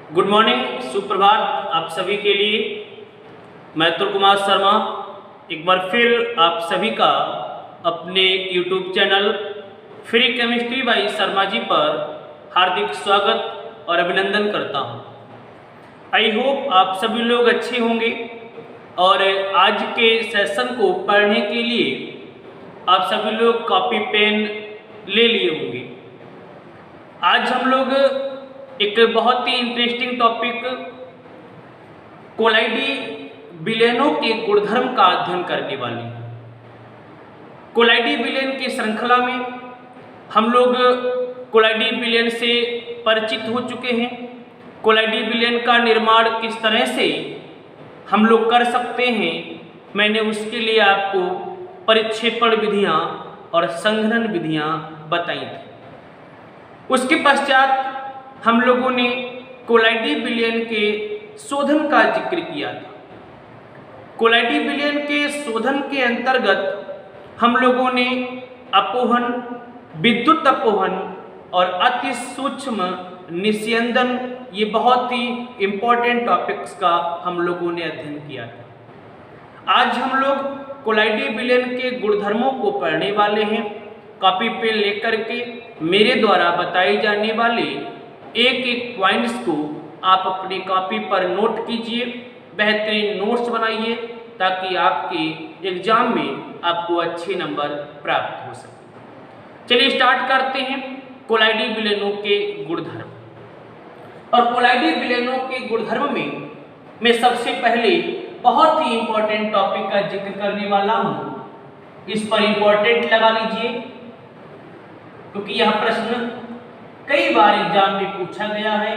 Good morning, सुप्रभात आप सभी के लिए। मैं अतुल कुमार शर्मा एक बार फिर आप सभी का अपने YouTube channel free chemistry by Sharma ji पर हार्दिक स्वागत और अभिनंदन करता हूं। आई होप आप सभी लोग अच्छे होंगे और आज के सेशन को पढ़ने के लिए आप सभी लोग कॉपी पेन ले लिए होंगे। आज हम लोग एक बहुत ही इंटरेस्टिंग टॉपिक कोलाइडी विलेनों के गुणधर्म का अध्ययन करने वाले हैं। कोलाइडी विलेन की श्रृंखला में हम लोग कोलाइडी विलेन से परिचित हो चुके हैं। कोलाइडी विलेन का निर्माण किस तरह से हम लोग कर सकते हैं, मैंने उसके लिए आपको परिक्षेपण विधियां और संघनन विधियां बताई थी। उसके पश्चात हम लोगों ने कोलाइडी विलेन के शोधन का जिक्र किया था। कोलाइडी विलेन के शोधन के अंतर्गत हम लोगों ने अपोहन, विद्युत अपोहन और अति सूक्ष्म निस्यंदन, ये बहुत ही इम्पोर्टेंट टॉपिक्स का हम लोगों ने अध्ययन किया था। आज हम लोग कोलाइडी विलेन के गुणधर्मों को पढ़ने वाले हैं। कॉपी पेन लेकर के मेरे द्वारा बताई जाने वाले एक एक पॉइंट्स को आप अपनी कॉपी पर नोट कीजिए, बेहतरीन नोट्स बनाइए ताकि आपके एग्जाम में आपको अच्छे नंबर प्राप्त हो सके। चलिए स्टार्ट करते हैं कोलाइडी विलेनों के गुणधर्म। और कोलाइडी विलेनों के गुणधर्म में मैं सबसे पहले बहुत ही इंपॉर्टेंट टॉपिक का जिक्र करने वाला हूं। इस पर इंपॉर्टेंट लगा लीजिए क्योंकि यह प्रश्न कई बार एग्जाम में पूछा गया है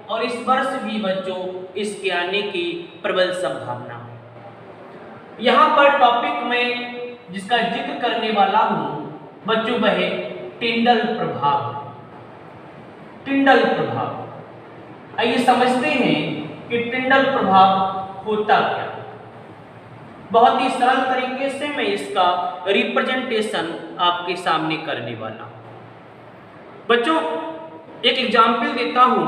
और इस वर्ष भी बच्चों इसके आने की प्रबल संभावना है। यहाँ पर टॉपिक में जिसका जिक्र करने वाला हूं बच्चों वह टिंडल प्रभाव। टिंडल प्रभाव, आइए समझते हैं कि टिंडल प्रभाव होता क्या। बहुत ही सरल तरीके से मैं इसका रिप्रेजेंटेशन आपके सामने करने वाला हूं। बच्चों एक एग्जाम्पल देता हूं।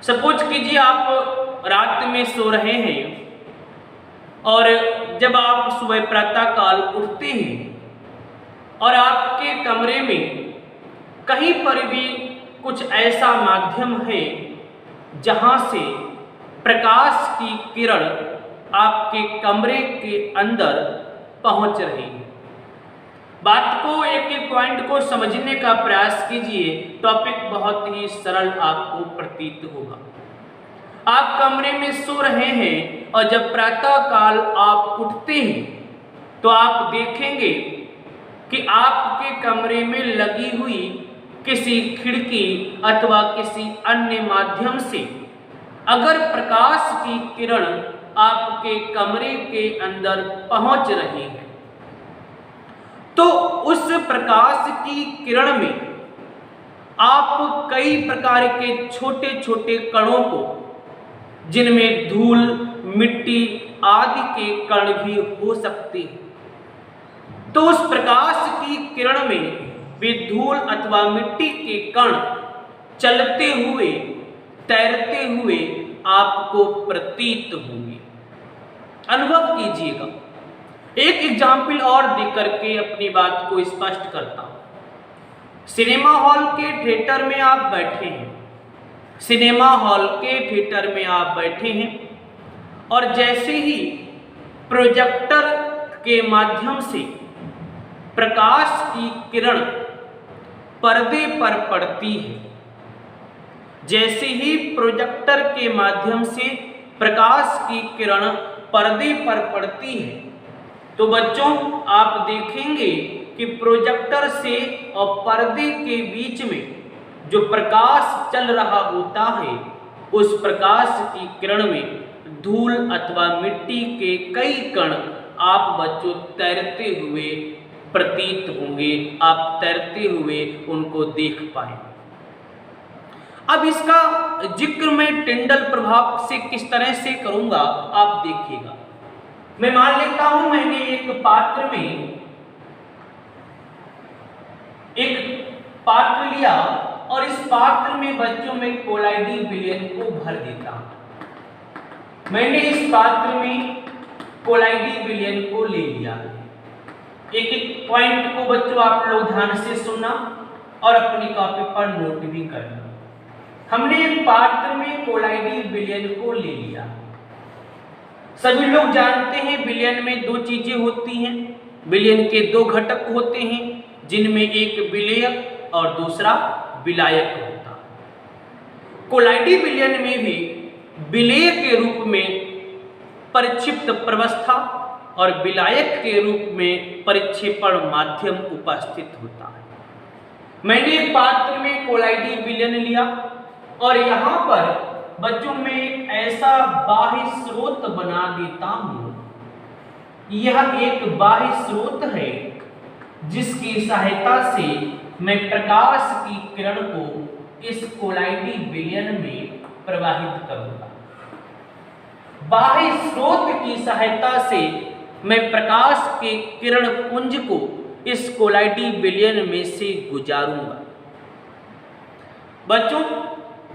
सपोज कीजिए आप रात में सो रहे हैं और जब आप सुबह प्रातः काल उठते हैं और आपके कमरे में कहीं पर भी कुछ ऐसा माध्यम है जहां से प्रकाश की किरण आपके कमरे के अंदर पहुंच रही है। बात को एक एक पॉइंट को समझने का प्रयास कीजिए। टॉपिक बहुत ही सरल आपको प्रतीत होगा। आप कमरे में सो रहे हैं और जब प्रातः काल आप उठते हैं तो आप देखेंगे कि आपके कमरे में लगी हुई किसी खिड़की अथवा किसी अन्य माध्यम से अगर प्रकाश की किरण आपके कमरे के अंदर पहुंच रही है तो उस प्रकाश की किरण में आप कई प्रकार के छोटे छोटे कणों को, जिनमें धूल, मिट्टी आदि के कण भी हो सकते हैं, तो उस प्रकाश की किरण में वे धूल अथवा मिट्टी के कण चलते हुए, तैरते हुए आपको प्रतीत होंगे। अनुभव कीजिएगा। एक एग्जाम्पल और देकर के अपनी बात को स्पष्ट करता हूं। सिनेमा हॉल के थिएटर में आप बैठे हैं। सिनेमा हॉल के थिएटर में आप बैठे हैं और जैसे ही प्रोजेक्टर के माध्यम से प्रकाश की किरण पर्दे पर पड़ती है, जैसे ही प्रोजेक्टर के माध्यम से प्रकाश की किरण पर्दे पर पड़ती है तो बच्चों आप देखेंगे कि प्रोजेक्टर से और पर्दे के बीच में जो प्रकाश चल रहा होता है उस प्रकाश की किरण में धूल अथवा मिट्टी के कई कण आप बच्चों तैरते हुए प्रतीत होंगे। आप तैरते हुए उनको देख पाए। अब इसका जिक्र मैं टिंडल प्रभाव से किस तरह से करूंगा आप देखिएगा। मैं मान लेता हूं मैंने एक पात्र लिया और इस पात्र में बच्चों में कोलाइडी विलयन को भर देता हूं। मैंने इस पात्र में कोलाइडी विलयन को ले लिया। एक एक पॉइंट को बच्चों आप लोग ध्यान से सुनना और अपनी कॉपी पर नोट भी करना। हमने एक पात्र में कोलाइडी विलयन को ले लिया। सभी लोग जानते हैं विलयन में दो चीजें होती हैं। विलयन के दो घटक होते हैं, जिनमें एक विलेयक और दूसरा विलायक होता है। कोलाइडी विलयन में भी विलेयक के रूप में परिक्षिप्त प्रवस्था और विलायक के रूप में परिक्षेपण माध्यम उपस्थित होता है। मैंने एक पात्र में कोलाइडी विलयन लिया और यहाँ पर बच्चों में एक ऐसा बाह्य स्रोत बना देता हूं। यह एक बाह्य स्रोत है जिसकी सहायता से मैं प्रकाश की किरण को इस कोलाइडी विलयन में प्रवाहित करूंगा। बाह्य स्रोत की सहायता से मैं प्रकाश के किरण पुंज को इस कोलाइडी विलयन में से गुजारूंगा। बच्चों,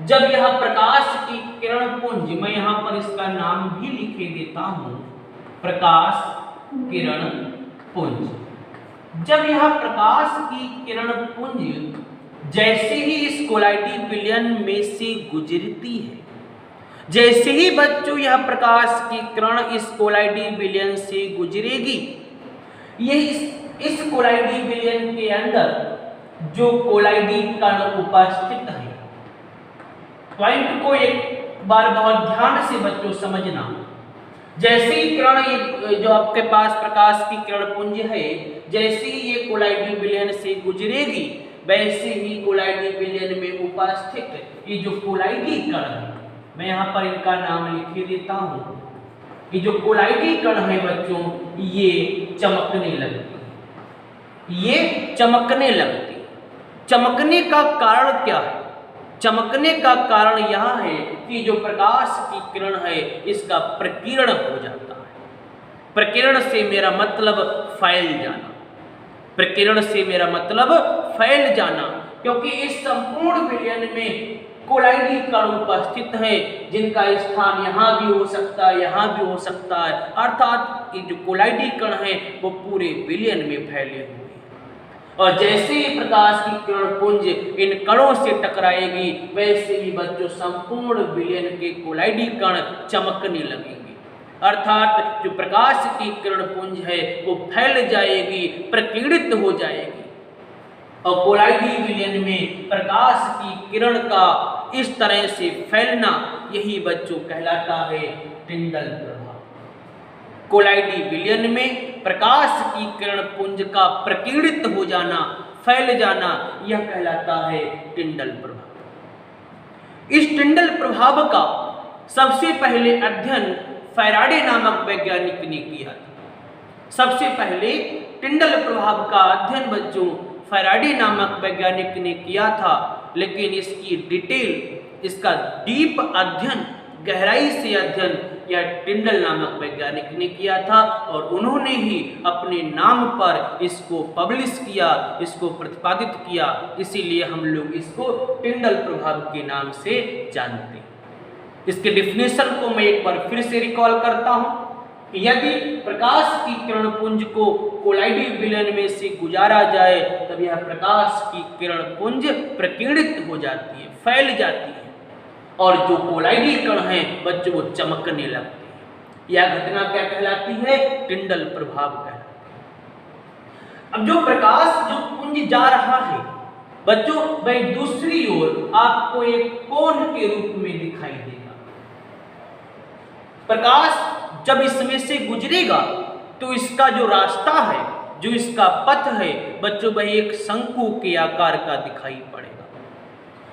जब यह प्रकाश की किरण पुंज, मैं यहां पर इसका नाम भी लिखे देता हूं, प्रकाश किरण पुंज। जब यह प्रकाश की किरण पुंज जैसे ही इस कोलाइडी विलयन में से गुजरती है, जैसे ही बच्चों यह प्रकाश की किरण इस कोलाइडी विलयन से गुजरेगी, इस कोलाइडी विलयन के अंदर जो कोलाइडी कण उपस्थित है, पॉइंट को एक बार बहुत ध्यान से बच्चों समझना। जैसे ही किरण जो आपके पास प्रकाश की किरण पुंज है, जैसे ही ये कोलाइडी विलयन से गुजरेगी, वैसे ही कोलाइडी विलयन में उपस्थित ये जो कोलाइडी कण है, मैं यहाँ पर इनका नाम लिख देता हूँ। ये जो कोलाइडी कण है बच्चों, ये चमकने लगती। ये चमकने लगती। चमकने का कारण क्या है? चमकने का कारण यह है कि जो प्रकाश की किरण है, इसका प्रकीर्ण हो जाता है। प्रकीर्ण से मेरा मतलब फैल जाना। प्रकीर्ण से मेरा मतलब फैल जाना, क्योंकि इस संपूर्ण विलयन में कोलाइडी कण उपस्थित है, जिनका स्थान यहाँ भी हो सकता है, यहाँ भी हो सकता है। अर्थात ये जो कोलाइडी कण है वो पूरे विलयन में फैले हुए हैं। और जैसे ही प्रकाश की किरण पुंज इन कणों से टकराएगी, वैसे ही बच्चों संपूर्ण विलयन के कोलाइडी कण चमकने लगेंगे। अर्थात जो प्रकाश की किरण पुंज है वो फैल जाएगी, प्रकीर्णित हो जाएगी। और कोलाइडी विलयन में प्रकाश की किरण का इस तरह से फैलना, यही बच्चों कहलाता है टिंडल प्रभाव। कोलाइडी विलयन में प्रकाश की किरण पुंज का प्रकीर्णित हो जाना, फैल जाना, यह कहलाता है टिंडल प्रभाव। इस टिंडल प्रभाव का सबसे पहले अध्ययन फैराडे नामक वैज्ञानिक ने किया था। सबसे पहले टिंडल प्रभाव का अध्ययन बच्चों फैराडे नामक वैज्ञानिक ने किया था, लेकिन इसकी डिटेल, इसका डीप अध्ययन, गहराई से अध्ययन या टिंडल नामक वैज्ञानिक ने किया था, और उन्होंने ही अपने नाम पर इसको पब्लिश किया, इसको प्रतिपादित किया। इसीलिए हम लोग इसको टिंडल प्रभाव के नाम से जानते हैं। इसके डिफिनेशन को मैं एक बार फिर से रिकॉल करता हूं कि यदि प्रकाश की किरण पुंज को कोलाइडी विलयन में से गुजारा जाए, तब यह प्रकाश की किरण पुंज प्रकीर्णित हो जाती है, फैल जाती है, और जो कोलाइडी कण हैं बच्चों वो चमकने लगते हैं। यह घटना क्या कहलाती है? टिंडल प्रभाव कहलाती है। अब जो प्रकाश जो पुंज जा रहा है बच्चों, वह दूसरी ओर आपको एक कोन के रूप में दिखाई देगा। प्रकाश जब इसमें से गुजरेगा तो इसका जो रास्ता है, जो इसका पथ है बच्चों, वह एक शंकु के आकार का दिखाई पड़ेगा।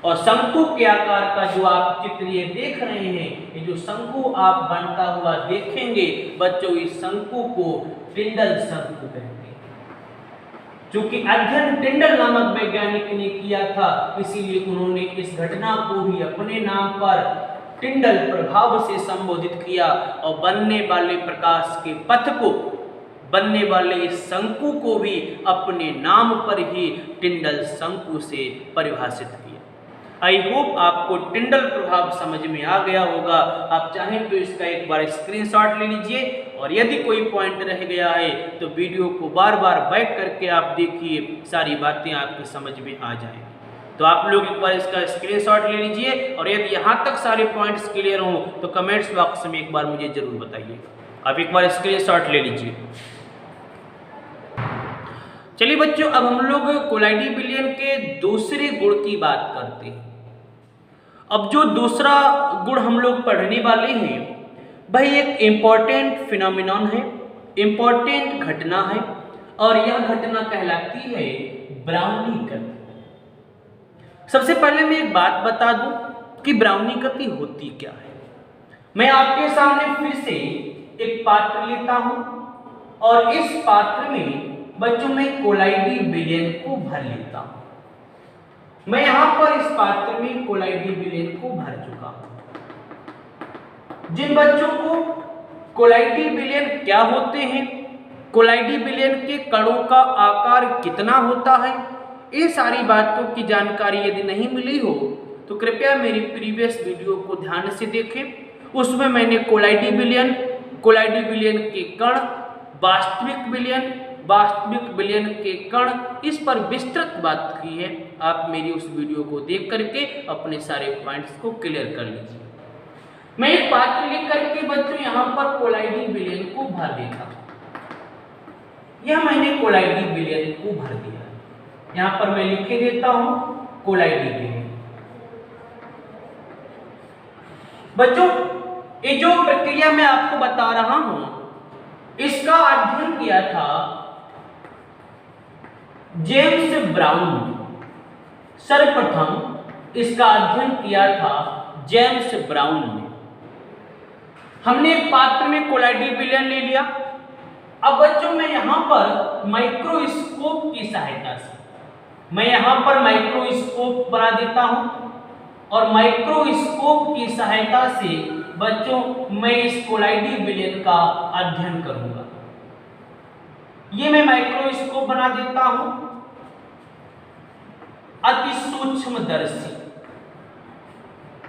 और शंकु के आकार का जो आप चित्र ये देख रहे हैं, ये जो शंकु आप बनता हुआ देखेंगे बच्चों, इस शंकु को टिंडल शंकु कहते हैं। चूंकि अध्ययन टिंडल नामक वैज्ञानिक ने किया था, इसीलिए उन्होंने इस घटना को भी अपने नाम पर टिंडल प्रभाव से संबोधित किया, और बनने वाले प्रकाश के पथ को, बनने वाले इस शंकु को भी अपने नाम पर ही टिंडल शंकु से परिभाषित किया। आई होप आपको टिंडल प्रभाव समझ में आ गया होगा। आप चाहें तो इसका एक बार स्क्रीनशॉट ले लीजिए और यदि कोई पॉइंट रह गया है तो वीडियो को बार बार बैक करके आप देखिए, सारी बातें आपकी समझ में आ जाएंगी। तो आप लोग एक बार इसका स्क्रीनशॉट ले लीजिए और यदि यहाँ तक सारे पॉइंट्स क्लियर हों तो कमेंट्स बॉक्स में एक बार मुझे जरूर बताइए। आप एक बार स्क्रीनशॉट ले लीजिए। चलिए बच्चों, अब हम लोग कोलाइडी बिलियन के दूसरे गुण की बात करते हैं। अब जो दूसरा गुण हम लोग पढ़ने वाले हैं भाई एक इम्पॉर्टेंट फिनोमिनॉन है, इम्पॉर्टेंट घटना है और यह घटना कहलाती है ब्राउनी गति। सबसे पहले मैं एक बात बता दूं कि ब्राउनी गति होती क्या है। मैं आपके सामने फिर से एक पात्र लेता हूं और इस पात्र में बच्चों में कोलाइडी बिलियन को भर लेता हूं। मैं यहां पर इस पात्र में कोलाइडी बिलियन को भर चुका हूं। जिन बच्चों को कोलाइडी बिलियन क्या होते हैं, कोलाइडी बिलियन के कणों का आकार कितना होता है, ये सारी बातों की जानकारी यदि नहीं मिली हो तो कृपया मेरी प्रीवियस वीडियो को ध्यान से देखें। उसमें मैंने कोलाइडी बिलियन के कण, वास्तविक बिलियन के कण, इस पर विस्तृत बात की है। आप मेरी उस वीडियो को देख करके अपने सारे पॉइंट्स को क्लियर कर लीजिए। मैं एक पात्र लिख करके बच्चों यहाँ पर कोलाइडी बिलियन को भर देता हूं। यह मैंने कोलाइडी बिलियन को भर दिया। यहां पर मैं लिखे देता हूं कोलाइडी बिलियन। बच्चों, ये जो प्रक्रिया मैं आपको बता रहा हूं इसका अध्ययन किया था जेम्स ब्राउन ने। सर्वप्रथम इसका अध्ययन किया था जेम्स ब्राउन ने। हमने एक पात्र में कोलाइडी बिलियन ले लिया। अब बच्चों मैं यहां पर माइक्रोस्कोप की सहायता से माइक्रोस्कोप बना देता हूं और माइक्रोस्कोप की सहायता से बच्चों मैं इस कोलाइडी बिलियन का अध्ययन करूंगा। ये मैं माइक्रोस्कोप बना देता हूं, अति सूक्ष्मदर्शी,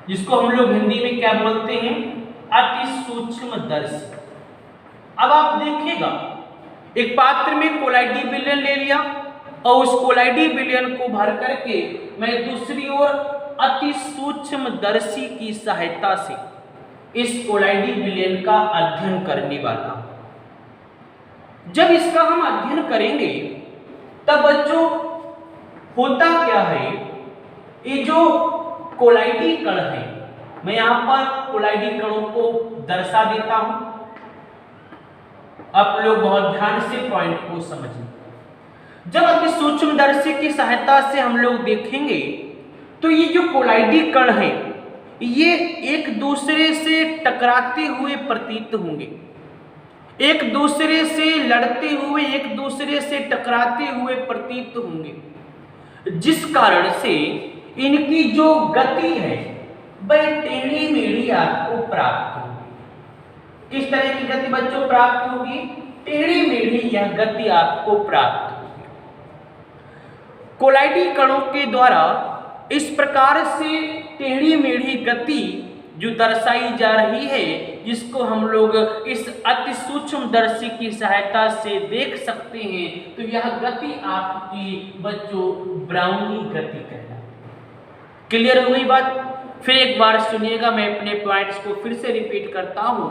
जिसको हम लोग हिंदी में क्या बोलते हैं, अति सूक्ष्मदर्शी। अब आप देखिएगा, एक पात्र में कोलाइडी बिलियन ले लिया और उस कोलाइडी बिलियन को भर करके मैं दूसरी ओर अति सूक्ष्मदर्शी की सहायता से इस कोलाइडी बिलियन का अध्ययन करने वाला हूं। जब इसका हम अध्ययन करेंगे तब बच्चों होता क्या है, ये जो कोलाइडी कण है, मैं यहां पर कोलाइडी कणों को दर्शा देता हूं। आप लोग बहुत ध्यान से पॉइंट को समझें। जब अति सूक्ष्मदर्शी की सहायता से हम लोग देखेंगे तो ये जो कोलाइडी कण है ये एक दूसरे से टकराते हुए प्रतीत होंगे, एक दूसरे से लड़ते हुए, एक दूसरे से टकराते हुए प्रतीत होंगे, जिस कारण से इनकी जो गति है वह टेढ़ी मेढ़ी आपको प्राप्त होगी। किस तरह की गति बच्चों प्राप्त होगी, टेढ़ी मेढ़ी यह गति आपको प्राप्त होगी। कोलाइडी कणों के द्वारा इस प्रकार से टेढ़ी मेढ़ी गति जो दर्शाई जा रही है, जिसको हम लोग इस अति सूक्ष्मदर्शी की सहायता से देख सकते हैं, तो यह गति आपकी बच्चों ब्राउनी गति कहलाती है। क्लियर हो गई बात? फिर एक बार सुनिएगा, मैं अपने पॉइंट्स को फिर से रिपीट करता हूं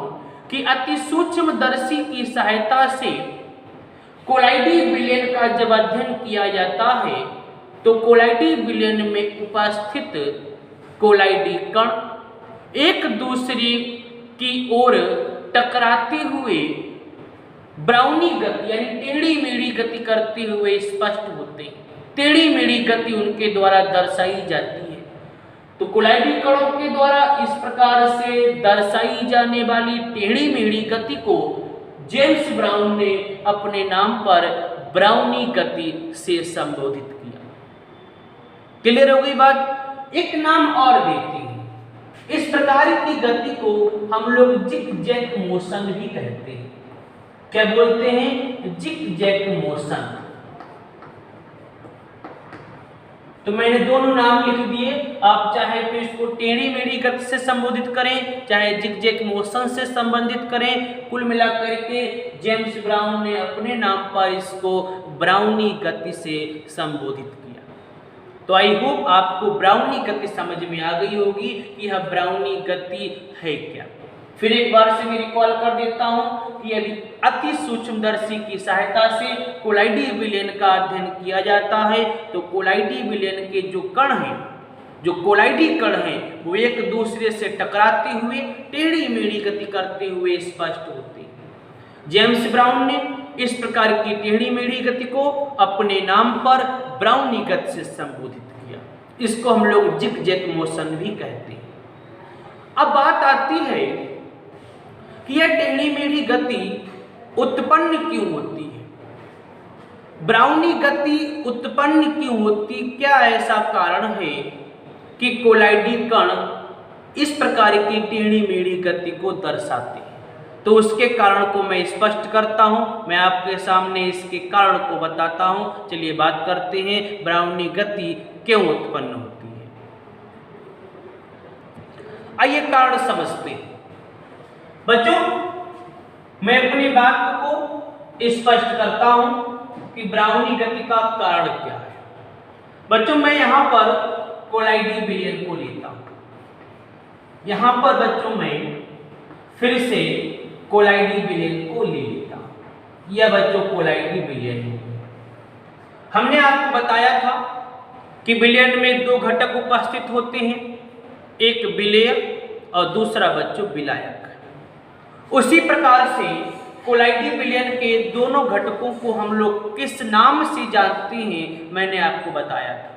कि अति सूक्ष्मदर्शी की सहायता से कोलाइडी बिलियन का जब अध्ययन किया जाता है तो कोलाइडी बिलियन में उपस्थित कोलाइडी कण एक दूसरे की ओर टकराते हुए ब्राउनी गति यानी टेढ़ी मेढ़ी गति करते हुए स्पष्ट होते हैं। टेढ़ी मेढ़ी गति उनके द्वारा दर्शाई जाती है। तो कोलाइडी कणों के द्वारा इस प्रकार से दर्शाई जाने वाली टेढ़ी मेढ़ी गति को जेम्स ब्राउन ने अपने नाम पर ब्राउनी गति से संबोधित किया। क्लियर हो गई बात? एक नाम और देते हैं, इस प्रकार की गति को हम लोग जिग जैग मोशन भी कहते हैं। क्या बोलते हैं? Zig zag motion. तो मैंने दोनों नाम लिख दिए। आप चाहे तो इसको टेढ़ी मेढ़ी गति से संबोधित करें, चाहे जिगजैग मोशन से संबंधित करें। कुल मिलाकर के जेम्स ब्राउन ने अपने नाम पर इसको ब्राउनी गति से संबोधित किया। तो आई होप आपको ब्राउनी गति समझ में आ गई होगी कि यह ब्राउनी गति है क्या। फिर एक बार से मैं रिकॉल कर देता हूं कि यदि अति सूक्ष्मदर्शी की सहायता से कोलाइडी विलयन का अध्ययन किया जाता है तो कोलाइडी विलयन के जो कण हैं, जो कोलाइडी कण हैं, वो एक दूसरे से टकराते हुए टेढ़ी मेढ़ी गति करते हुए स्पष्ट होते हैं। जेम्स ब्राउन ने इस प्रकार की टेढ़ी मेढ़ी गति को अपने नाम पर ब्राउनी गति से संबोधित किया। इसको हम लोग जिगजैग मोशन भी कहते हैं। अब बात आती है कि यह टेढ़ी मेढ़ी गति उत्पन्न क्यों होती है, ब्राउनी गति उत्पन्न क्यों होती, क्या ऐसा कारण है कि कोलाइडी कण इस प्रकार की टेढ़ी मेढ़ी गति को दर्शाते हैं। तो उसके कारण को मैं स्पष्ट करता हूं, मैं आपके सामने इसके कारण को बताता हूं। चलिए बात करते हैं ब्राउनी गति क्यों उत्पन्न होती है। आइए कारण समझते हैं। बच्चों, मैं अपनी बात को स्पष्ट करता हूं कि ब्राउनी गति का कारण क्या है। बच्चों, मैं यहां पर कोलाइडी विलयन को लेता हूं। यहां पर बच्चों मैं फिर से कोलाइडी विलयन को ले लेता हूं। यह बच्चों कोलाइडी विलयन है। हमने आपको बताया था कि विलयन में दो घटक उपस्थित होते हैं, एक विलेय और दूसरा बच्चों विलायक। उसी प्रकार से कोलाइडी विलयन के दोनों घटकों को हम लोग किस नाम से जानते हैं, मैंने आपको बताया था।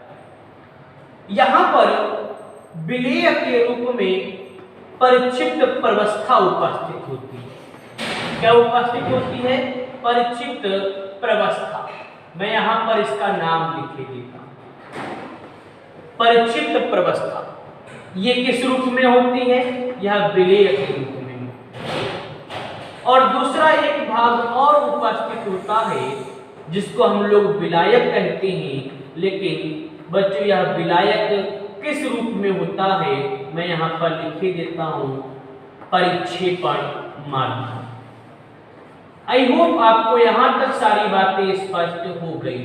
यहां पर विलेय के रूप में परिक्षिप्त प्रवस्था उपस्थित होती है। क्या उपस्थित होती है? परिक्षिप्त प्रवस्था। मैं यहां पर इसका नाम लिख देता हूं, परिक्षिप्त प्रवस्था। ये किस रूप में होती है? यह विलेय के रूप में। और दूसरा एक भाग और उपस्थित होता है जिसको हम लोग विलायक कहते हैं। लेकिन बच्चों यह विलायक किस रूप में होता है, मैं यहां पर लिख देता हूं, परिक्षेपण माध्यम। आई होप आपको यहां तक सारी बातें स्पष्ट हो गई।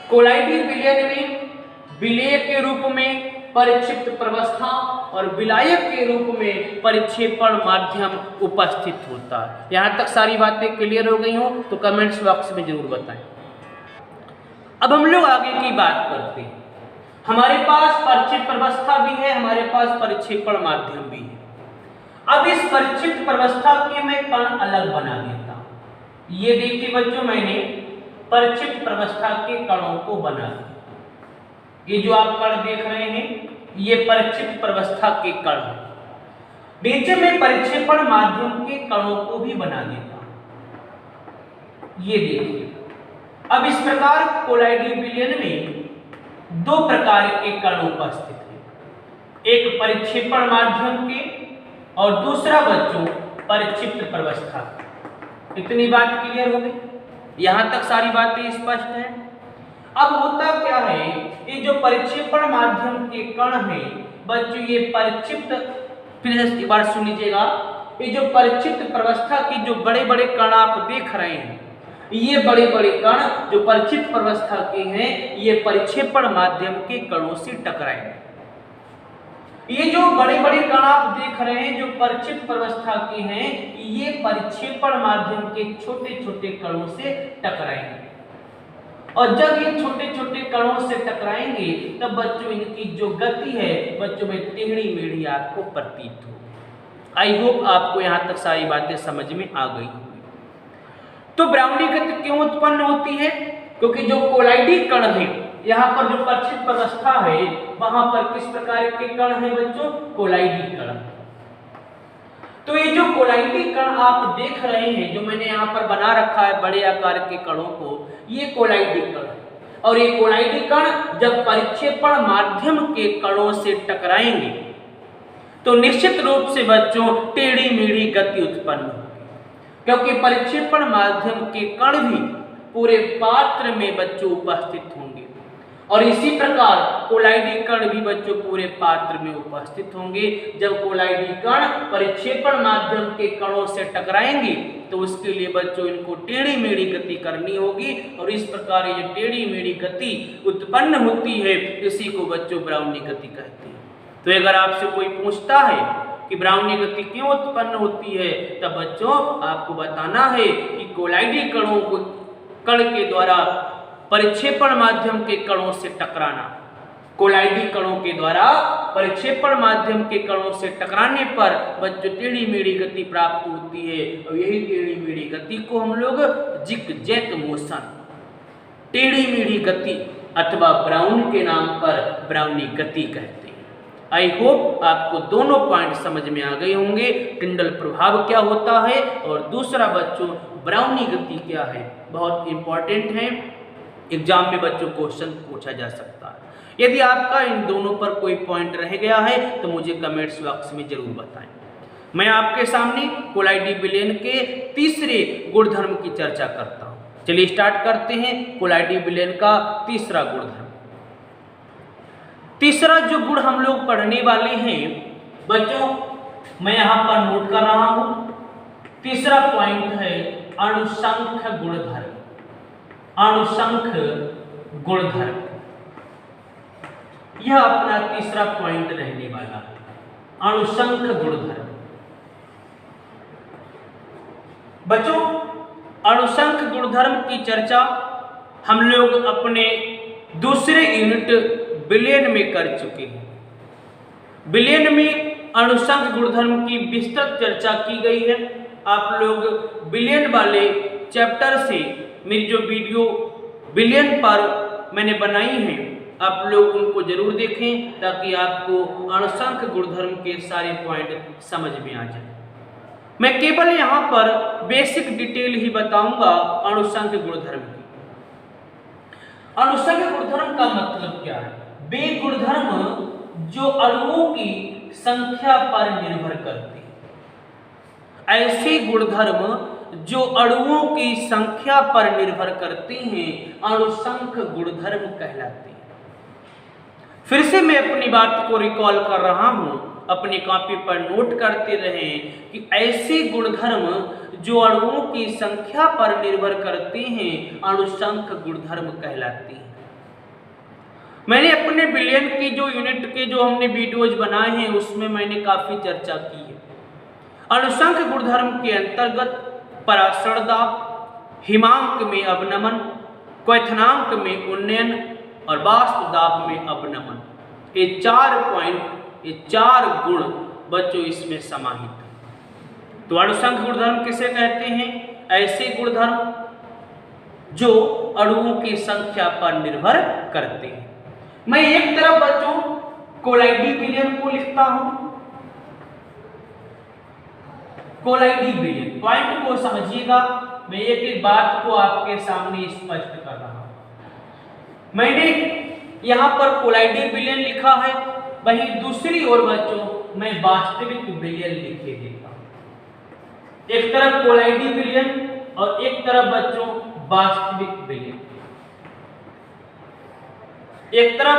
कोलाइडी विलयन में विलेय के रूप में परिक्षिप्त प्रवस्था और विलायक के रूप में परिक्षेपण माध्यम उपस्थित होता है। यहां तक सारी बातें क्लियर हो गई हो तो कमेंट्स बॉक्स में जरूर बताएं। अब हम लोग आगे की बात करते हैं। हमारे पास परिक्षिप्त प्रवस्था भी है, हमारे पास परिक्षेपण माध्यम भी है। अब इस परिक्षिप्त प्रवस्था के मैं कण अलग बना देता हूं। ये देखिए बच्चों, मैंने परिक्षिप्त प्रवस्था के कणों को बना दिया। ये जो आप कण देख रहे हैं ये परिक्षिप्त प्रवस्था के कण हैं। नीचे में परिक्षेपण माध्यम के कणों को भी बना देता हूं। ये देखिए, अब इस प्रकार कोलाइडी विलयन में दो प्रकार के कण उपस्थित हैं, एक परिक्षेपण माध्यम के और दूसरा बच्चों परिक्षिप्त प्रवस्था। इतनी बात क्लियर हो गई? यहां तक सारी बातें स्पष्ट हैं। अब होता क्या है, ये जो परिक्षेपण माध्यम के कण हैं बच्चों, ये परिक्षिप्त, फिर एक बार सुन लीजिएगा, ये जो परिक्षिप्त प्रवस्था के जो बड़े बड़े कण आप देख रहे हैं, ये बड़े बड़े कण जो परिक्षिप्त प्रवस्था के हैं, ये परिक्षेपण माध्यम के कणों से टकराएंगे। ये जो बड़े बड़े कण आप देख रहे हैं जो परिक्षिप्त प्रवस्था के हैं, ये परिक्षेपण माध्यम के छोटे छोटे कणों से टकराएंगे। और जब ये छोटे छोटे कणों से टकराएंगे तब बच्चों इनकी जो गति है बच्चों में टेढ़ी मेढ़ी आपको प्रतीत हो। आई होप आपको यहां तक सारी बातें समझ में आ गई होंगी। तो ब्राउनी गति क्यों उत्पन्न होती है? क्योंकि जो कोलाइडी कण है, यहाँ पर जो परिक्षिप्त प्रवस्था है वहां पर किस प्रकार के कण है बच्चों? कोलाइडी कण। तो ये जो कोलाइडी कण आप देख रहे हैं, जो मैंने यहाँ पर बना रखा है बड़े आकार के कणों को, ये कोलाइडी कण है। और ये कोलाइडी कण जब परिक्षेपण माध्यम के कणों से टकराएंगे तो निश्चित रूप से बच्चों टेढ़ी मेढ़ी गति उत्पन्न होगी, क्योंकि परिक्षेपण माध्यम के कण भी पूरे पात्र में बच्चों उपस्थित होंगे और इसी प्रकार कोलाइडी कण भी बच्चों पूरे पात्र में उपस्थित होंगे। जब कोलाइडी कण परिक्षेपण माध्यम के कणों से टकराएंगे तो उसके लिए बच्चों इनको टेढ़ी मेढ़ी गति करनी होगी, और इस प्रकार ये टेढ़ी मेढ़ी गति उत्पन्न होती है, इसी को बच्चों ब्राउनी गति कहते हैं। तो अगर आपसे कोई पूछता है कि ब्राउनी गति क्यों उत्पन्न होती है, तब बच्चों आपको बताना है कि कोलाइडी कणों को कण के द्वारा परिक्षेपण माध्यम के कणों से टकराना, कोलाइडी कणों के द्वारा परिक्षेपण माध्यम के कणों से टकराने पर बच्चों टेढ़ी मेढ़ी गति प्राप्त होती है, और यही टेढ़ी मेढ़ी गति को हम लोग जिग-जैग मोशन, टेढ़ी मेढ़ी गति अथवा ब्राउन के नाम पर ब्राउनी गति कहते हैं। आई होप आपको दोनों पॉइंट समझ में आ गए होंगे। टिंडल प्रभाव क्या होता है और दूसरा बच्चों ब्राउनी गति क्या है, बहुत इंपॉर्टेंट है, एग्जाम में बच्चों क्वेश्चन पूछा जा सकता है। यदि आपका इन दोनों पर कोई पॉइंट रह गया है तो मुझे कमेंट्स बॉक्स में जरूर बताएं। मैं आपके सामने कोलाइडी विलयन के तीसरे गुणधर्म की चर्चा करता हूं। चलिए स्टार्ट करते हैं कोलाइडी विलयन का तीसरा गुणधर्म। तीसरा जो गुण हम लोग पढ़ने वाले हैं बच्चों, मैं यहां पर नोट कर रहा हूं। तीसरा पॉइंट है अणुसंख्य गुणधर्म। अणुसंख्य गुणधर्म यह अपना तीसरा पॉइंट रहने वाला है, अणुसंख्य गुणधर्म। बच्चों अणुसंख्य गुणधर्म की चर्चा हम लोग अपने दूसरे यूनिट विलयन में कर चुके हैं। विलयन में अणुसंख्य गुणधर्म की विस्तृत चर्चा की गई है। आप लोग विलयन वाले चैप्टर से मेरी जो वीडियो विलयन पर मैंने बनाई है आप लोग उनको जरूर देखें, ताकि आपको अणुसंख्य गुणधर्म के सारे पॉइंट समझ में आ जाए। मैं केवल यहाँ पर बेसिक डिटेल ही बताऊंगा अणुसंख्य गुणधर्म की। अणुसंख्य गुणधर्म का मतलब क्या है? वे गुणधर्म जो अणुओं की संख्या पर निर्भर करते हैं। ऐसे गुणधर्म जो अणुओं की संख्या पर निर्भर करते हैं अणुसंख्य गुणधर्म कहलाते हैं। फिर से मैं अपनी बात को रिकॉल कर रहा हूं, अपनी कॉपी पर नोट करते रहें कि ऐसे गुणधर्म जो अणुओं की संख्या पर निर्भर करते हैं अणुसंख्य गुणधर्म कहलाते हैं। मैंने अपने विलयन की जो यूनिट के जो हमने वीडियोज बनाए हैं उसमें मैंने काफी चर्चा की है। अणुसंख्य गुणधर्म के अंतर्गत परासरण दाब, हिमांक में अवनमन, क्वथनांक में उन्नयन और वाष्प दाब में अवनमन, ये 4 पॉइंट, ये 4 गुण बच्चों इसमें समाहित है। तो अणुसंख्य गुणधर्म किसे कहते हैं? ऐसे गुणधर्म जो अणुओं की संख्या पर निर्भर करते हैं। मैं एक तरफ बच्चों कोलाइडी विलयन को लिखता हूं। कोलाइडी विलयन पॉइंट को समझिएगा, मैं एक एक बात को आपके सामने स्पष्ट कर रहा हूं। मैंने यहां पर कोलाइडी विलयन लिखा है, वहीं दूसरी ओर बच्चों मैं वास्तविक विलयन लिखे देता हूं। एक तरफ कोलाइडी विलयन और एक तरफ बच्चों वास्तविक विलयन। एक तरफ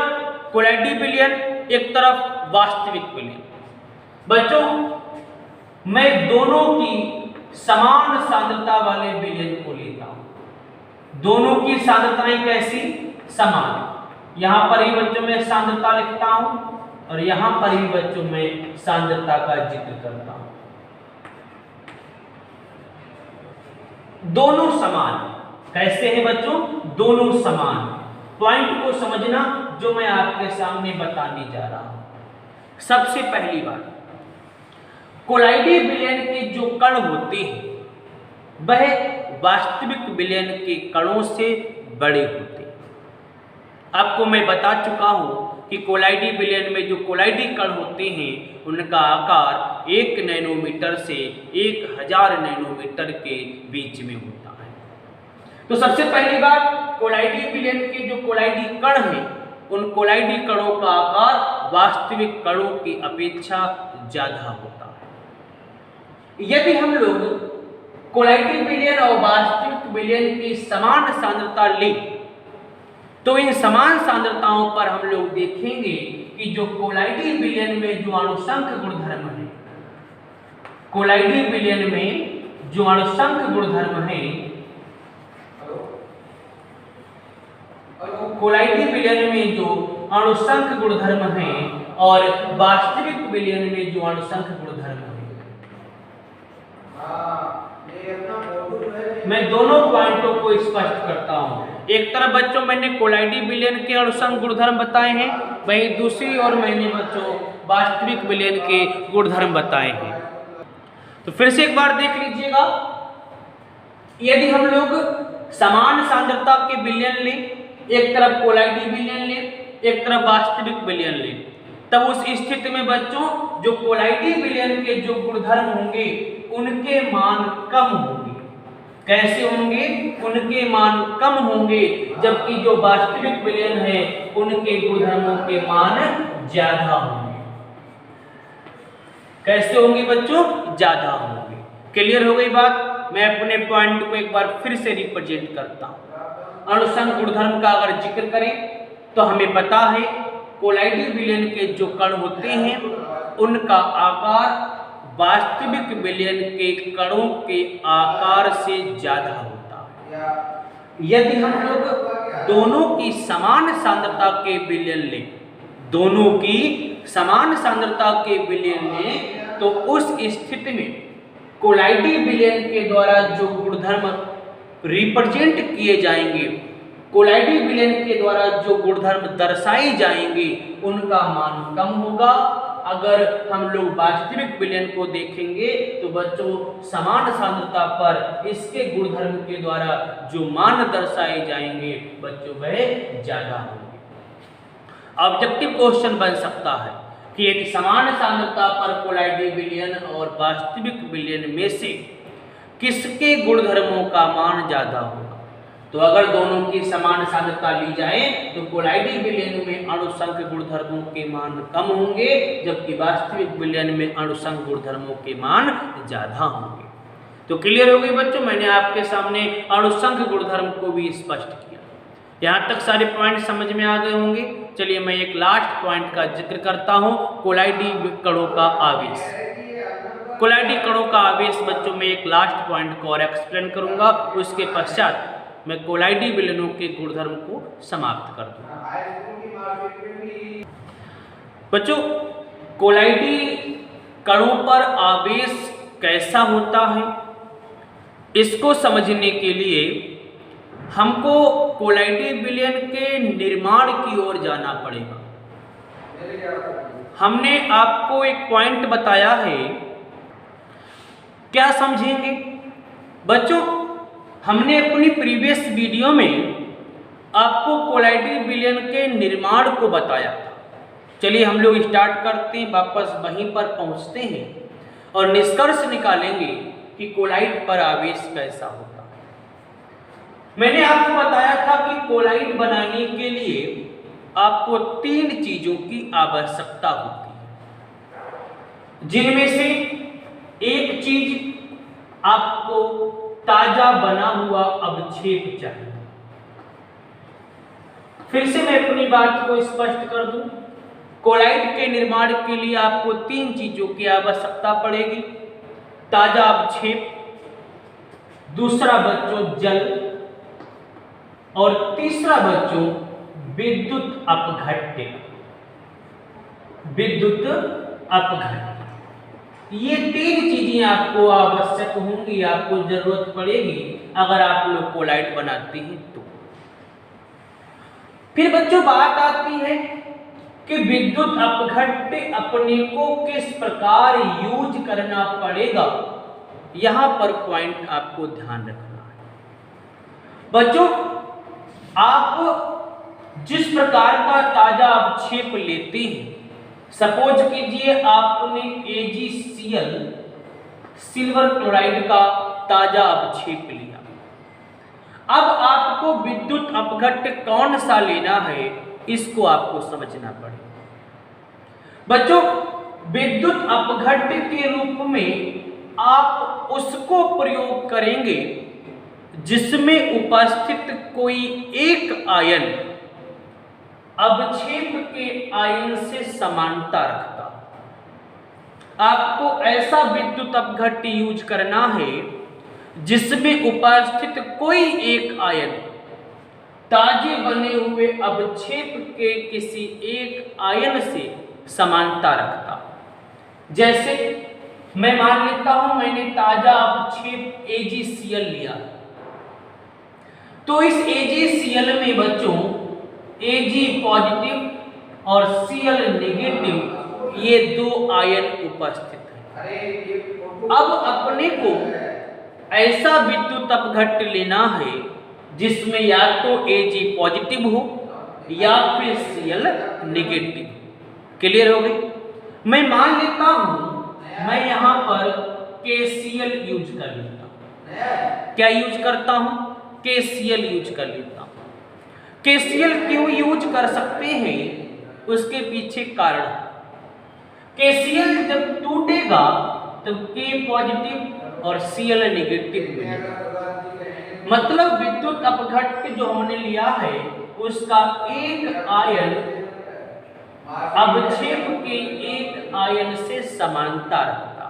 कोलाइडी विलयन, एक तरफ वास्तविक विलयन। बच्चों मैं दोनों की समान सांद्रता वाले विलयन को लेता हूं। दोनों की सांद्रताएं कैसी? समान। यहां पर ही बच्चों मैं सांद्रता लिखता हूं और यहां पर ही बच्चों मैं सांद्रता का जिक्र करता हूं। दोनों समान कैसे हैं बच्चों? दोनों समान। पॉइंट को समझना जो मैं आपके सामने बताने जा रहा हूं। सबसे पहली बात, कोलाइडी विलयन के जो कण होते हैं वह वास्तविक विलयन के कणों से बड़े होते हैं। आपको मैं बता चुका हूं कि कोलाइडी विलयन में जो कोलाइडी कण होते हैं उनका आकार 1 नैनोमीटर से 1000 नैनोमीटर के बीच में होता है। तो सबसे पहली बात, कोलाइडी विलयन के जो कोलाइडी कण हैं उन कोलाइडी कणों का आकार वास्तविक कणों की अपेक्षा ज्यादा होता है। यदि हम लोग कोलाइडी विलयन और वास्तविक विलयन की समान सांद्रता लें तो इन समान सांद्रताओं पर हम लोग देखेंगे कि जो कोलाइडी विलयन में जो अणुसंख गुणधर्म है, कोलाइडी विलयन में जो अणुसंख गुणधर्म है, कोलाइडी विलयन में जो अणुसंख गुणधर्म है और वास्तविक विलयन में जो अणुसंख गुणधर्म है, मैं दोनों पॉइंटों को स्पष्ट करता हूं। एक तरफ बच्चों मैंने कोलाइडी विलयन के अणुसंख गुणधर्म बताए हैं, वहीं दूसरी ओर मैंने बच्चों वास्तविक विलयन के गुणधर्म बताए हैं। तो फिर से एक बार देख लीजिएगा, यदि हम लोग समान सांद्रता के विलयन लें, एक तरफ कोलाइडी विलयन लें, एक तरफ वास्तविक विलयन लें, तब उस स्थिति में बच्चों जो कोलाइडी विलयन के जो गुणधर्म होंगे उनके मान कम होंगे। कैसे होंगे? उनके मान कम होंगे, जबकि जो वास्तविक विलयन है उनके गुणधर्मों के मान ज्यादा होंगे। कैसे होंगे बच्चों? ज्यादा होंगे। क्लियर हो गई बात? मैं अपने पॉइंट को एक बार फिर से रिप्रेजेंट करता हूं। अणुसंख गुणधर्म का अगर जिक्र करें तो हमें पता है कोलाइडी विलयन के जो कण होते हैं उनका आकार वास्तविक विलयन के कणों के आकार से ज्यादा होता है। यदि हम लोग दोनों की समान सांद्रता के विलयन लें, दोनों की समान सांद्रता के विलयन लें, तो उस स्थिति में कोलाइडी विलयन के द्वारा जो गुणधर्म रिप्रेजेंट किए जाएंगे, कोलाइडी विलयन के द्वारा जो गुणधर्म दर्शाए जाएंगे, उनका मान कम होगा। अगर हम लोग वास्तविक विलयन को देखेंगे तो बच्चों समान सांद्रता पर इसके गुणधर्म के द्वारा जो मान दर्शाए जाएंगे बच्चों वह ज्यादा होंगे। ऑब्जेक्टिव क्वेश्चन बन सकता है कि यदि समान सांद्रता पर कोलाइडी विलयन और वास्तविक विलयन में से किसके गुणधर्मों का मान ज्यादा होगा, तो अगर दोनों की समान सांद्रता ली जाए तो कोलाइडी विलयन में अणुसंख गुणधर्मों के मान कम होंगे, जबकि वास्तविक विलयन में अणुसंख गुणधर्मों के मान ज्यादा होंगे। तो क्लियर हो गई बच्चों? मैंने आपके सामने अणुसंख गुणधर्म को भी स्पष्ट किया। यहाँ तक सारे पॉइंट समझ में आ गए होंगे। चलिए मैं एक लास्ट पॉइंट का जिक्र करता हूँ, कोलाइडी कणों का आवेश। कोलाइडी कणों का आवेश बच्चों में एक लास्ट पॉइंट को और एक्सप्लेन करूंगा, उसके पश्चात मैं कोलाइडी विलयनों के गुणधर्म को समाप्त कर दूंगा। बच्चों कोलाइडी कणों पर आवेश कैसा होता है, इसको समझने के लिए हमको कोलाइडी विलयन के निर्माण की ओर जाना पड़ेगा। हमने आपको एक पॉइंट बताया है, क्या समझेंगे बच्चों? हमने अपनी प्रीवियस वीडियो में आपको कोलाइडी विलयन के निर्माण को बताया था। चलिए हम लोग स्टार्ट करते हैं, वापस वहीं पर पहुंचते हैं और निष्कर्ष निकालेंगे कि कोलाइड पर आवेश कैसा होता है। मैंने आपको बताया था कि कोलाइड बनाने के लिए आपको 3 चीजों की आवश्यकता होती है, जिनमें से एक चीज आपको ताजा बना हुआ अवक्षेप चाहिए। फिर से मैं अपनी बात को स्पष्ट कर दूं, कोलाइड के निर्माण के लिए आपको 3 चीजों की आवश्यकता पड़ेगी। ताजा अवक्षेप, दूसरा बच्चों जल, और तीसरा बच्चों विद्युत अपघट्य। विद्युत अपघट्य, ये 3 चीजें आपको आवश्यक होंगी, आपको जरूरत पड़ेगी अगर आप लोग कोलाइड बनाते हैं तो। फिर बच्चों बात आती है कि विद्युत अपघट्य अपने को किस प्रकार यूज करना पड़ेगा। यहां पर पॉइंट आपको ध्यान रखना है बच्चों। आप जिस प्रकार का ताजा अवक्षेप लेते हैं, सपोज कीजिए आपने AgCl सिल्वर क्लोराइड का ताजा अवक्षेप लिया। अब आपको विद्युत अपघट्य कौन सा लेना है, इसको आपको समझना पड़ेगा बच्चों। विद्युत अपघट्य के रूप में आप उसको प्रयोग करेंगे जिसमें उपस्थित कोई एक आयन अवक्षेप के आयन से समानता रखता। आपको ऐसा विद्युत अपघट्य यूज करना है जिसमें उपस्थित कोई एक आयन ताजे बने हुए अवक्षेप के किसी एक आयन से समानता रखता। जैसे मैं मान लेता हूं मैंने ताजा अवक्षेप AgCl लिया, तो इस AgCl में बच्चों Ag पॉजिटिव और Cl नेगेटिव ये दो आयन उपस्थित हैं। अब अपने को ऐसा विद्युत अपघट्य लेना है जिसमें या तो Ag पॉजिटिव हो या फिर Cl नेगेटिव। क्लियर हो गई? मैं मान लेता हूं मैं यहां पर KCl यूज कर लेता हूं। क्या यूज करता हूं? KCl यूज कर लेता हूं। KCl क्यों यूज कर सकते हैं उसके पीछे कारण। KCl जब टूटेगा तो K पॉजिटिव और Cl नेगेटिव मिलेगा। मतलब विद्युत अपघट्य जो हमने लिया है उसका एक आयन अवक्षेप के एक आयन से समानता रखता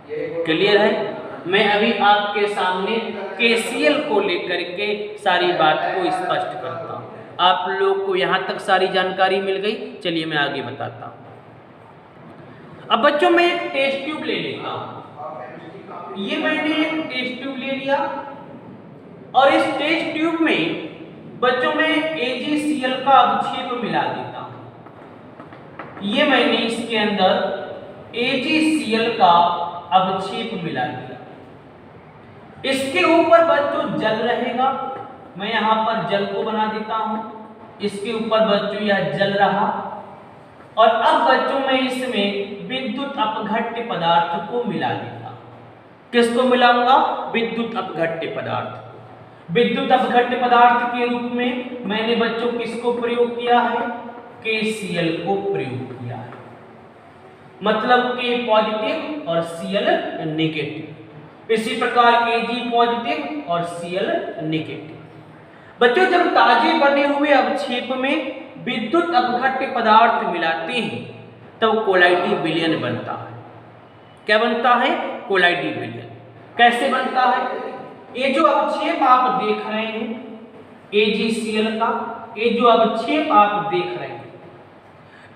है। क्लियर है? मैं अभी आपके सामने KCl को लेकर के सारी बात को स्पष्ट करता हूं। आप लोग को यहां तक सारी जानकारी मिल गई। चलिए मैं आगे बताता हूं। अब बच्चों मैं एक टेस्ट ट्यूब ले लेता हूं। ये मैंने एक टेस्ट ट्यूब ले लिया और इस टेस्ट ट्यूब में बच्चों में AgCl का अवक्षेप मिला देता हूं। ये मैंने इसके अंदर AgCl का अवक्षेप मिला दिया। इसके ऊपर बच्चों जल रहेगा। मैं यहां पर जल को बना देता हूं। इसके ऊपर बच्चों यह जल रहा और अब बच्चों मैं इसमें विद्युत अपघट्य पदार्थ को मिला देता। किसको मिलाऊंगा? विद्युत अपघट्य पदार्थ। विद्युत अपघट्य पदार्थ के रूप में मैंने बच्चों किसको प्रयोग किया है? KCl को प्रयोग किया है। मतलब K पॉजिटिव और Cl नेगेटिव। इसी प्रकार Ag पॉजिटिव और Cl नेगेटिव। बच्चों जब ताजे बने हुए अवक्षेप में विद्युत अपघट्य पदार्थ मिलाते हैं तब कोलाइडी विलयन बनता है। क्या बनता है? कोलाइडी विलयन। कैसे बनता है? ये जो अवक्षेप आप देख रहे हैं AgCl का, ये जो अवक्षेप आप देख रहे हैं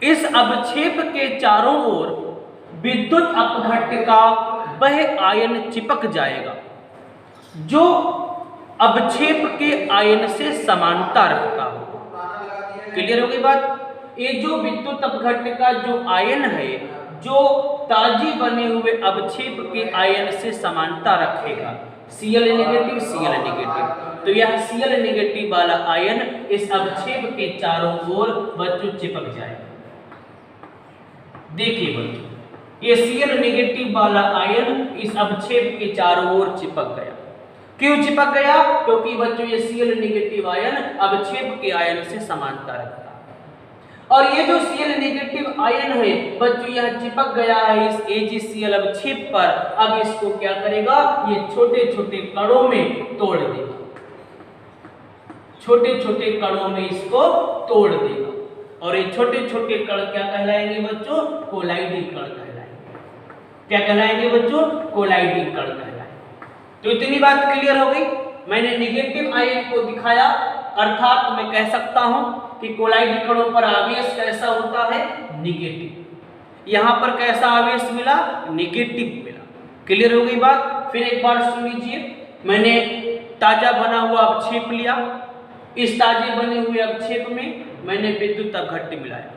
इस अवक्षेप के चारों ओर विद्युत अपघट्य का वह आयन चिपक जाएगा जो अवक्षेप के आयन से समानता रखता हो। क्लियर हो गई बात? ये जो विद्युत अपघट्य का जो आयन है जो ताजी बने हुए अवक्षेप के आयन से समानता रखेगा Cl नेगेटिव Cl नेगेटिव, तो यह Cl नेगेटिव वाला आयन इस अवक्षेप के चारों ओर बच्चों चिपक जाएगा। देखिए बच्चों ये Cl नेगेटिव वाला आयन इस अवक्षेप के चारों ओर चिपक गया। क्यों चिपक गया? क्योंकि बच्चों ये Cl नेगेटिव आयन अवक्षेप के आयन से समानता रखता है। और ये जो Cl नेगेटिव आयन है बच्चों यह चिपक गया है इस AgCl अवक्षेप पर। अब इसको क्या करेगा? ये छोटे छोटे कणों में तोड़ देगा। छोटे छोटे कणों में इसको तोड़ देगा और ये छोटे छोटे कण क्या कहलाएंगे बच्चों? कोलाइडी कण कहलाएंगे। क्या कहलाएंगे बच्चों? कोलाइडी कण कहलाएंगे। तो इतनी बात क्लियर हो गई। मैंने नेगेटिव आयन को दिखाया अर्थात मैं कह सकता हूं कि कोलाइडी कणों पर आवेश कैसा होता है? नेगेटिव। यहां पर कैसा आवेश मिला? नेगेटिव मिला। क्लियर हो गई बात? फिर एक बार सुन लीजिए। मैंने ताजा बना हुआ अवक्षेप लिया। इस ताजे बने हुए अवक्षेप में मैंने विद्युत अपघट्य मिलाया।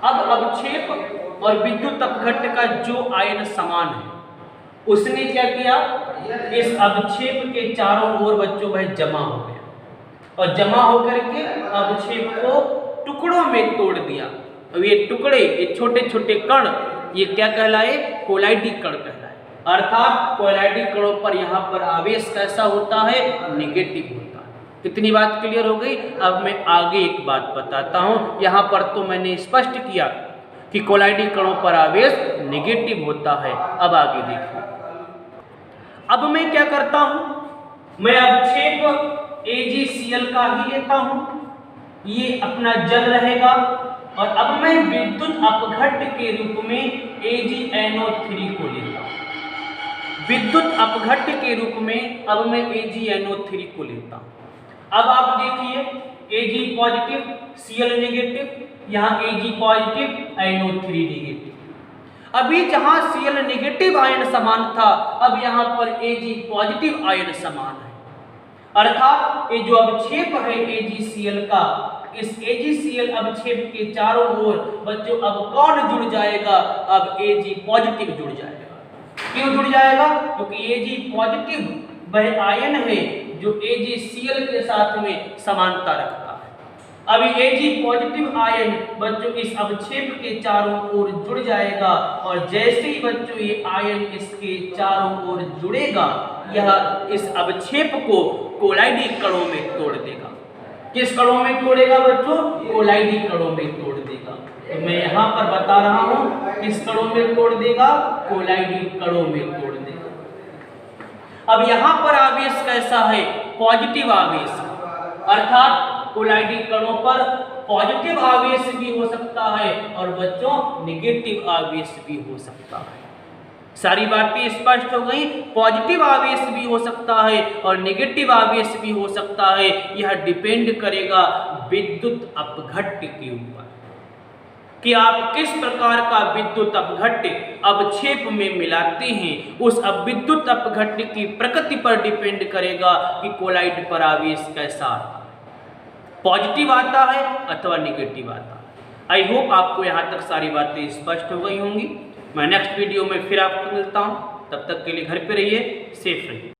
अब अवक्षेप और विद्युत अपघट्य का जो आयन समान है उसने क्या किया? इस अवक्षेप के चारों ओर बच्चों वह जमा हो गया और जमा होकर के अवक्षेप को टुकड़ों में तोड़ दिया। अब ये टुकड़े, ये छोटे छोटे कण, ये क्या कहलाए? कोलाइडी कण कहलाए। अर्थात कोलाइडी कणों पर यहाँ पर आवेश कैसा होता है? नेगेटिव होता है। इतनी बात क्लियर हो गई। अब मैं आगे एक बात बताता हूँ। यहाँ पर तो मैंने स्पष्ट किया कि कोलाइडी कणों पर आवेश नेगेटिव होता है। अब आगे देखिए। अब मैं क्या करता हूं? मैं अवक्षेप AgCl का ही लेता हूं ये अपना जल रहेगा और अब मैं विद्युत अपघट्ट के रूप में AgNO3 को लेता हूं। विद्युत अपघट्ट के रूप में अब मैं AgNO3 को लेता हूं। अब आप देखिए Ag पॉजिटिव Cl नेगेटिव, यहाँ Ag पॉजिटिव NO3 नेगेटिव। अभी जहां Cl नेगेटिव आयन समान था, अब यहाँ पर Ag पॉजिटिव आयन समान है, अर्थात ये जो अवक्षेप है AgCl का, इस AgCl अवक्षेप के चारों ओर बच्चों अब कौन जुड़ जाएगा? अब Ag पॉजिटिव जुड़ जाएगा। क्यों जुड़ जाएगा? क्योंकि Ag पॉजिटिव वह आयन है जो AgCl के साथ में समानता रखता है। अभी Ag पॉजिटिव आयन बच्चों इस अवक्षेप के चारों ओर जुड़ जाएगा और जैसे ही बच्चों ये आयन इसके चारों ओर जुड़ेगा, यह इस अवक्षेप को कोलाइडी कणों में तोड़ देगा। किस कणों में तोड़ेगा बच्चों? कोलाइडी कणों में तोड़ देगा। तो मैं यहाँ पर बता रहा हूँ किस कणों में तोड़ देगा? कोलाइडी कणों में तोड़ देगा। अब यहाँ पर आवेश कैसा है? पॉजिटिव आवेश, अर्थात कोलाइडी कणों पर पॉजिटिव आवेश भी हो सकता है और बच्चों नेगेटिव आवेश भी हो सकता है। सारी बातें स्पष्ट हो गई। पॉजिटिव आवेश भी हो सकता है और नेगेटिव आवेश भी हो सकता है। यह डिपेंड करेगा विद्युत अपघट्ट के ऊपर कि आप किस प्रकार का विद्युत अपघट्ट अवक्षेप में मिलाते हैं। उस विद्युत अपघट्ट की प्रकृति पर डिपेंड करेगा कि कोलाइड पर आवेश कैसा आता है, पॉजिटिव आता है अथवा नेगेटिव आता है। आई होप आपको यहाँ तक सारी बातें स्पष्ट हो गई होंगी। मैं नेक्स्ट वीडियो में फिर आपको मिलता हूँ। तब तक के लिए घर पे रहिए, सेफ रहिए।